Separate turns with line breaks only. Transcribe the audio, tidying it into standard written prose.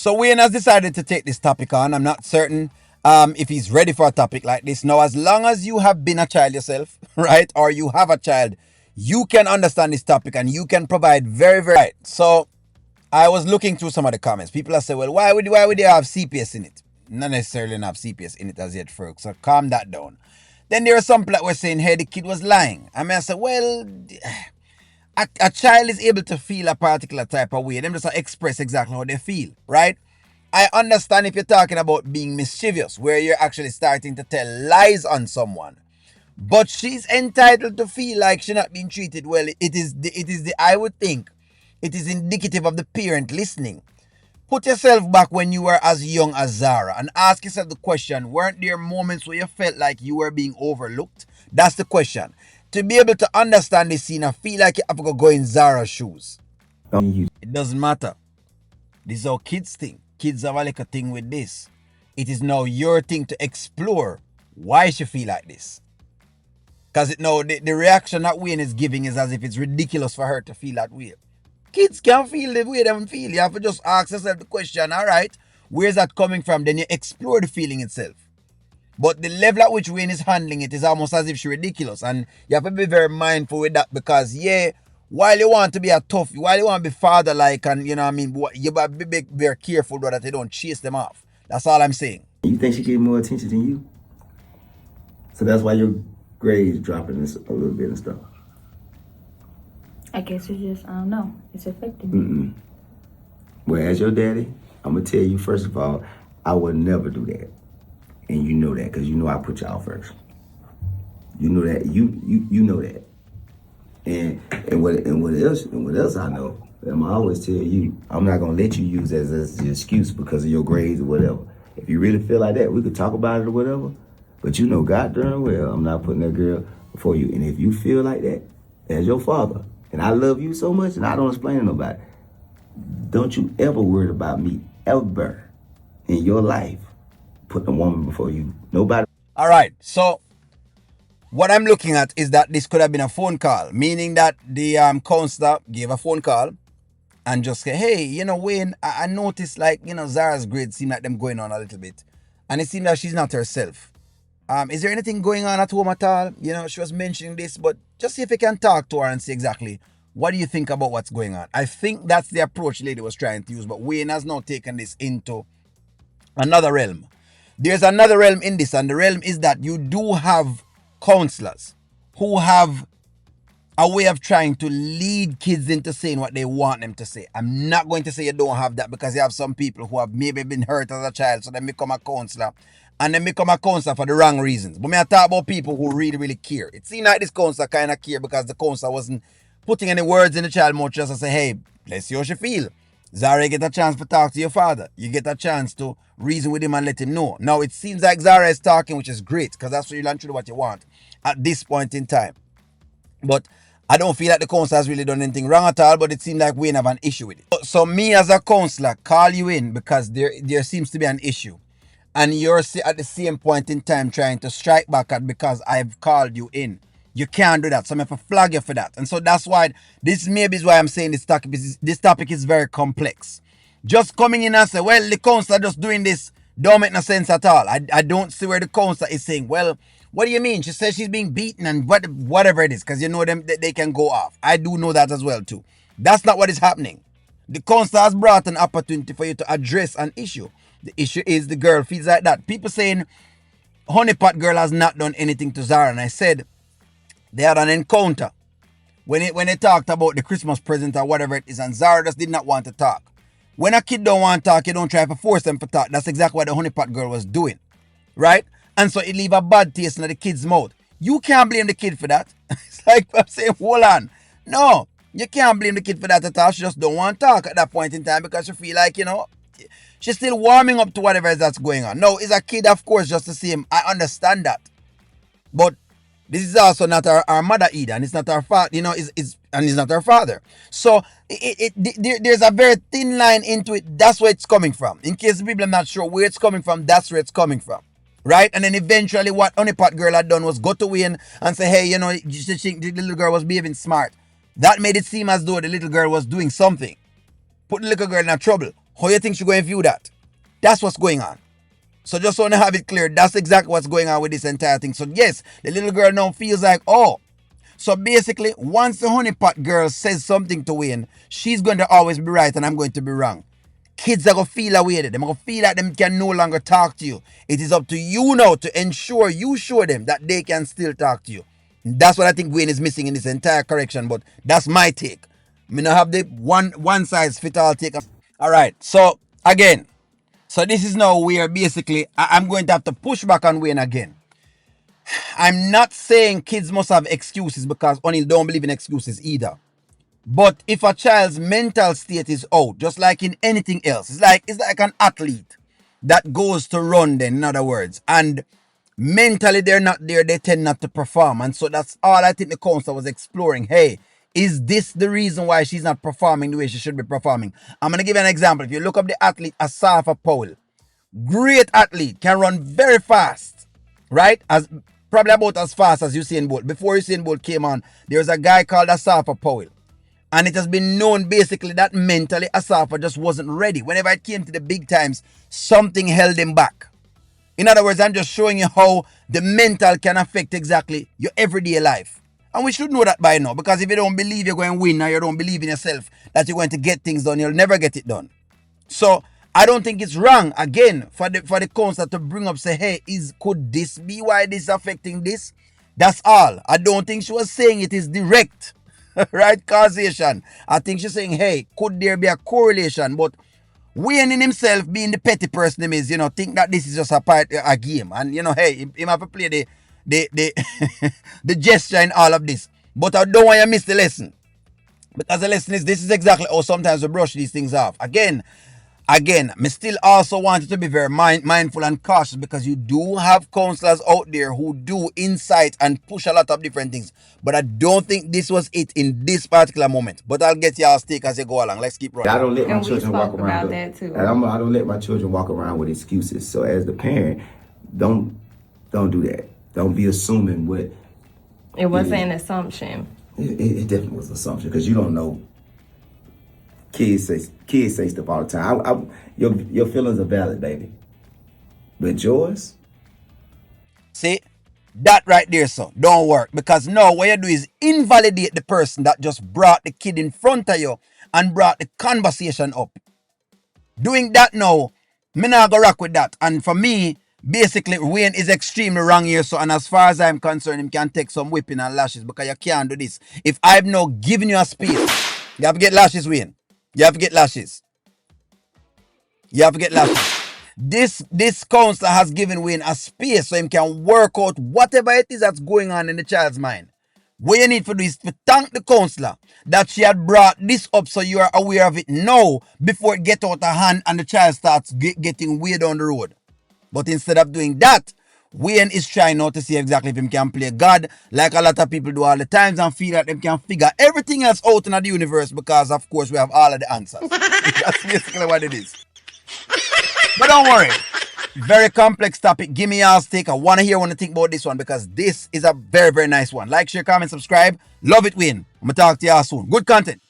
So Wayne has decided to take this topic on. I'm not certain if he's ready for a topic like this. Now, as long as you have been a child yourself, right, or you have a child, you can understand this topic and you can provide very, very right. So I was looking through some of the comments. People are saying, well, why would they have CPS in it? Not necessarily have CPS in it as yet, folks. So calm that down. Then there are some people that were saying, hey, the kid was lying. I mean, I said, well, a child is able to feel a particular type of way. Them just express exactly how they feel, right? I understand if you're talking about being mischievous, where you're actually starting to tell lies on someone. But she's entitled to feel like she's not being treated well. It is the I would think it is indicative of the parent listening. Put yourself back when you were as young as Zara and ask yourself the question, weren't there moments where you felt like you were being overlooked? That's the question. To be able to understand this scene, I feel like you have to go in Zara's shoes. It doesn't matter. This is how kids think. Kids have a like a thing with this. It is now your thing to explore why she feel like this. Because the reaction that Wayne is giving is as if it's ridiculous for her to feel that way. Kids can feel the way they feel. You have to just ask yourself the question, all right, where's that coming from? Then you explore the feeling itself. But the level at which Wayne is handling it is almost as if she's ridiculous. And you have to be very mindful with that because, yeah, while you want to be a tough, while you want to be father-like and, you know what I mean, you got to be very careful that they don't chase them off. That's all I'm saying.
You think she get more attention than you? So that's why your grades dropping this a little bit and stuff.
I guess it's just, I don't know. It's affecting me.
Well, as your daddy, I'm going to tell you, first of all, I would never do that. And you know that because you know I put y'all first. You know that. You know that. And what else I know, I'm always tell you, I'm not going to let you use that as an excuse because of your grades or whatever. If you really feel like that, we could talk about it or whatever. But you know God darn well I'm not putting that girl before you. And if you feel like that, as your father, and I love you so much and I don't explain to nobody, don't you ever worry about me ever in your life putting a woman before you. Nobody.
All right. So what I'm looking at is that this could have been a phone call, meaning that the counselor gave a phone call and just say, hey, Wayne, I noticed like, Zara's grades seem like them going on a little bit. And it seems like she's not herself. Is there anything going on at home at all? She was mentioning this, but just see if you can talk to her and see exactly what do you think about what's going on. I think that's the approach lady was trying to use, but Wayne has now taken this into another realm. There's another realm in this, and the realm is that you do have counselors who have a way of trying to lead kids into saying what they want them to say. I'm not going to say you don't have that because you have some people who have maybe been hurt as a child, so they become a counselor. And they become a counselor for the wrong reasons. But I talk about people who really, really care. It seemed like this counselor kind of care because the counselor wasn't putting any words in the child mouth just to say, hey, let's see how she feel. Zara, you get a chance to talk to your father. You get a chance to reason with him and let him know. Now, it seems like Zara is talking, which is great because that's what you learn to do what you want at this point in time. But I don't feel like the counselor has really done anything wrong at all, but it seems like we have an issue with it. So me as a counselor call you in because there seems to be an issue. And you're at the same point in time trying to strike back at because I've called you in. You can't do that. So I'm going to flag you for that. And so that's why, this maybe is why I'm saying this topic is very complex. Just coming in and say, well, the counselor just doing this don't make no sense at all. I don't see where the counselor is saying, well, what do you mean? She says she's being beaten and whatever it is. Because you know them, they can go off. I do know that as well too. That's not what is happening. The counselor has brought an opportunity for you to address an issue. The issue is the girl feels like that. People saying Honeypot girl has not done anything to Zara. And I said they had an encounter when they talked about the Christmas present or whatever it is. And Zara just did not want to talk. When a kid don't want to talk, you don't try to force them to talk. That's exactly what the Honeypot girl was doing. Right? And so it leave a bad taste in the kid's mouth. You can't blame the kid for that. It's like I'm saying, hold on. No, you can't blame the kid for that at all. She just don't want to talk at that point in time because she feel like, she's still warming up to whatever that's going on. No, it's a kid, of course, just the same. I understand that. But this is also not our mother either. And it's not our father, and it's not our father. So there's a very thin line into it. That's where it's coming from. In case people are not sure where it's coming from, that's where it's coming from. Right? And then eventually what Honeypot girl had done was go to Wayne and say, hey, you think the little girl was behaving smart. That made it seem as though the little girl was doing something. Put the little girl in trouble. How you think she's going to view that? That's what's going on. So just want to have it clear. That's exactly what's going on with this entire thing. So yes, the little girl now feels like, oh. So basically, once the honeypot girl says something to Wayne, she's going to always be right and I'm going to be wrong. Kids are going to feel away. They're going to feel like them can no longer talk to you. It is up to you now to ensure you show them that they can still talk to you. That's what I think Wayne is missing in this entire correction, but that's my take. I mean, I have the one size fit all take. All right, so again, so this is now where basically I'm going to have to push back on Wayne again. I'm not saying kids must have excuses because O'Neal don't believe in excuses either. But if a child's mental state is out, just like in anything else, it's like an athlete that goes to run then, in other words, and mentally they're not there, they tend not to perform. And so that's all I think the counselor was exploring. Hey, is this the reason why she's not performing the way she should be performing? I'm going to give you an example. If you look up the athlete Asafa Powell, great athlete, can run very fast, right? As probably about as fast as Usain Bolt. Before Usain Bolt came on, there was a guy called Asafa Powell. And it has been known basically that mentally Asafa just wasn't ready. Whenever it came to the big times, something held him back. In other words, I'm just showing you how the mental can affect exactly your everyday life. And we should know that by now, because if you don't believe you're going to win or you don't believe in yourself that you're going to get things done, you'll never get it done. So I don't think it's wrong, again, for the counselor to bring up, say, hey, could this be why this is affecting this? That's all. I don't think she was saying it is direct, right, causation. I think she's saying, hey, could there be a correlation? But Wayne in himself, being the petty person he is, think that this is just a game. And, hey, he have to play the the gesture in all of this. But I don't want you to miss the lesson. Because the lesson is, this is exactly how sometimes we brush these things off. Again, me still also want you to be very mindful and cautious, because you do have counselors out there who do insight and push a lot of different things. But I don't think this was it in this particular moment. But I'll get y'all's take as you go along. Let's keep running.
I don't let my
And we
children walk
spoke
around.
about that too.
I don't let my children walk around with excuses. So as the parent, don't do that. Don't be assuming what.
It wasn't an assumption.
It definitely was an assumption, because you don't know. Kids say stuff all the time. Your feelings are valid, baby, but yours.
See, that right there, so don't work, because now what you do is invalidate the person that just brought the kid in front of you and brought the conversation up. Doing that now, me not go rock with that. And for me, basically, Wayne is extremely wrong here. So, and as far as I'm concerned, him can take some whipping and lashes, because you can't do this. If I've now given you a space, you have to get lashes, Wayne. You have to get lashes. You have to get lashes. This counselor has given Wayne a space so he can work out whatever it is that's going on in the child's mind. What you need to do is to thank the counselor that she had brought this up so you are aware of it now, before it gets out of hand and the child starts getting way down the road. But instead of doing that, Wayne is trying now to see exactly if he can play God, like a lot of people do all the times, and feel that they can figure everything else out in the universe, because of course we have all of the answers. That's basically what it is. But don't worry. Very complex topic. Give me y'all's take. I want to hear what you think about this one, because this is a very, very nice one. Like, share, comment, subscribe. Love it, Wayne. I'm going to talk to y'all soon. Good content.